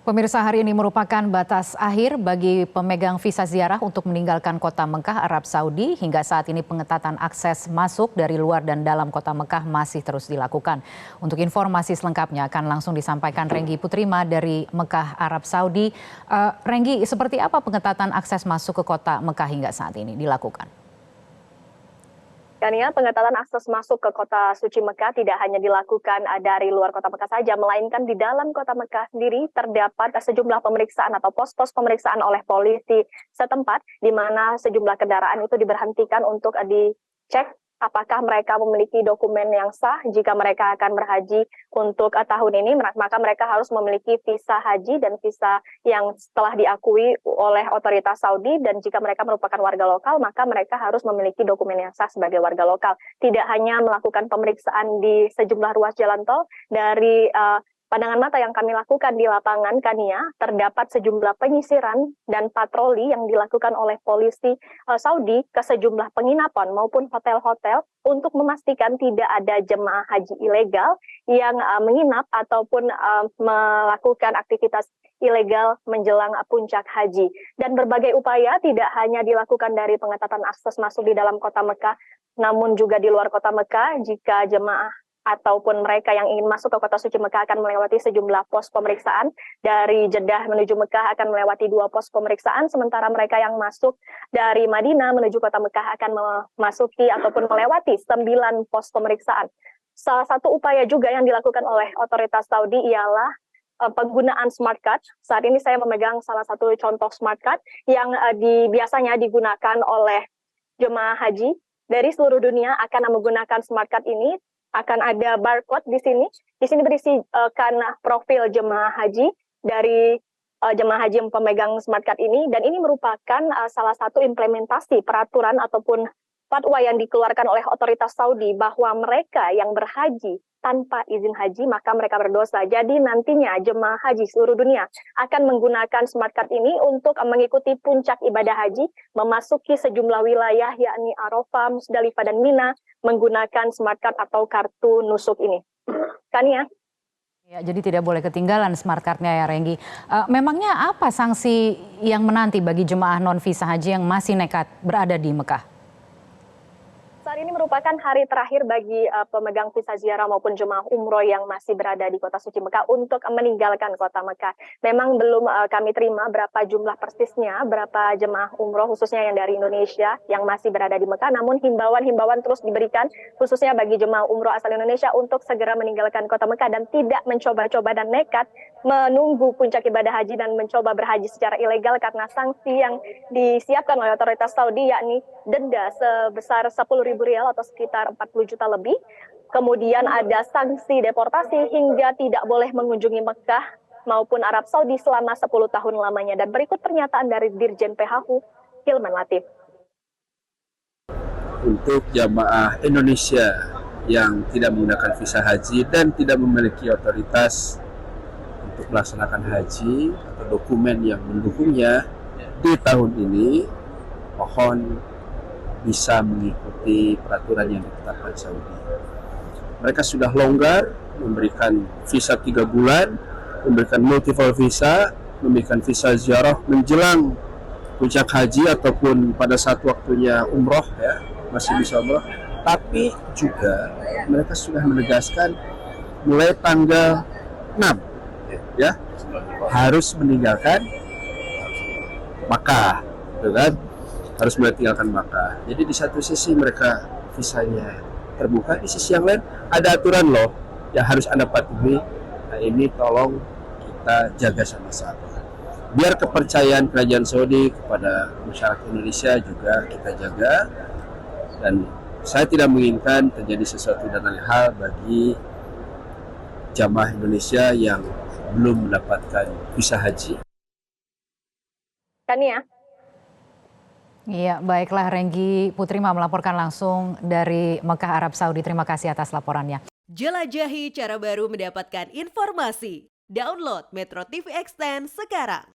Pemirsa, hari ini merupakan batas akhir bagi pemegang visa ziarah untuk meninggalkan kota Mekah, Arab Saudi. Hingga saat ini pengetatan akses masuk dari luar dan dalam kota Mekah masih terus dilakukan. Untuk informasi selengkapnya akan langsung disampaikan Renggi Putrima dari Mekah, Arab Saudi. Renggi, seperti apa pengetatan akses masuk ke kota Mekah hingga saat ini dilakukan? Kania, pengetatan akses masuk ke kota suci Mekah tidak hanya dilakukan dari luar kota Mekah saja, melainkan di dalam kota Mekah sendiri terdapat sejumlah pemeriksaan atau pos-pos pemeriksaan oleh polisi setempat, di mana sejumlah kendaraan itu diberhentikan untuk dicek apakah mereka memiliki dokumen yang sah. Jika mereka akan berhaji untuk tahun ini, maka mereka harus memiliki visa haji dan visa yang telah diakui oleh otoritas Saudi, dan jika mereka merupakan warga lokal, maka mereka harus memiliki dokumen yang sah sebagai warga lokal. Tidak hanya melakukan pemeriksaan di sejumlah ruas jalan tol, dari pandangan mata yang kami lakukan di lapangan, Kania, terdapat sejumlah penyisiran dan patroli yang dilakukan oleh polisi Saudi ke sejumlah penginapan maupun hotel-hotel untuk memastikan tidak ada jemaah haji ilegal yang menginap ataupun melakukan aktivitas ilegal menjelang puncak haji. Dan berbagai upaya tidak hanya dilakukan dari pengetatan akses masuk di dalam kota Mekah, namun juga di luar kota Mekah. Jika jemaah ataupun mereka yang ingin masuk ke kota suci Mekah akan melewati sejumlah pos pemeriksaan. Dari Jeddah menuju Mekah akan melewati 2 pos pemeriksaan, sementara mereka yang masuk dari Madinah menuju kota Mekah akan memasuki ataupun melewati 9 pos pemeriksaan. Salah satu upaya juga yang dilakukan oleh otoritas Saudi ialah penggunaan smart card. Saat ini saya memegang salah satu contoh smart card yang biasanya digunakan oleh jemaah haji dari seluruh dunia akan menggunakan smart card ini. Akan ada barcode di sini. Di sini berisikan profil jemaah haji dari jemaah haji yang pemegang smart card ini, dan ini merupakan salah satu implementasi peraturan ataupun fatwa yang dikeluarkan oleh otoritas Saudi bahwa mereka yang berhaji tanpa izin haji maka mereka berdosa. Jadi nantinya jemaah haji seluruh dunia akan menggunakan smart card ini untuk mengikuti puncak ibadah haji, memasuki sejumlah wilayah yakni Arafah, Musdalifah, dan Mina menggunakan smart card atau kartu nusuk ini. Kania? Ya, jadi tidak boleh ketinggalan smart card-nya ya, Renggi. Memangnya apa sanksi yang menanti bagi jemaah non-visa haji yang masih nekat berada di Mekah? Saat ini merupakan hari terakhir bagi pemegang visa ziarah maupun jemaah umroh yang masih berada di kota suci Mekah untuk meninggalkan kota Mekah. Memang belum kami terima berapa jumlah persisnya, berapa jemaah umroh khususnya yang dari Indonesia yang masih berada di Mekah. Namun himbauan terus diberikan khususnya bagi jemaah umroh asal Indonesia untuk segera meninggalkan kota Mekah dan tidak mencoba-coba dan nekat menunggu puncak ibadah haji dan mencoba berhaji secara ilegal, karena sanksi yang disiapkan oleh otoritas Saudi yakni denda sebesar 10.000 rial atau sekitar 40 juta lebih. Kemudian ada sanksi deportasi hingga tidak boleh mengunjungi Mekah maupun Arab Saudi selama 10 tahun lamanya. Dan berikut pernyataan dari Dirjen PHU, Hilman Latif. Untuk jamaah Indonesia yang tidak menggunakan visa haji dan tidak memiliki otoritas untuk melaksanakan haji atau dokumen yang mendukungnya di tahun ini, mohon bisa mengikuti peraturan yang ditetapkan Saudi. Mereka sudah longgar, memberikan visa 3 bulan, memberikan multiple visa, memberikan visa ziarah menjelang puncak haji ataupun pada saat waktunya umroh, ya, masih bisa umroh. Tapi juga mereka sudah menegaskan mulai tanggal 6, ya, harus meninggalkan Makkah, gitu kan? Harus mulai tinggalkan Makkah. Jadi di satu sisi mereka visanya terbuka, di sisi yang lain ada aturan loh yang harus Anda patuhi. Nah, ini tolong kita jaga sama-sama. Biar kepercayaan Kerajaan Saudi kepada masyarakat Indonesia juga kita jaga, dan saya tidak menginginkan terjadi sesuatu dan lain hal bagi jamaah Indonesia yang belum mendapatkan visa haji. Kania? Iya, baiklah, Renggi Putrima melaporkan langsung dari Mekah, Arab Saudi. Terima kasih atas laporannya. Jelajahi cara baru mendapatkan informasi. Download Metro TV Extend sekarang.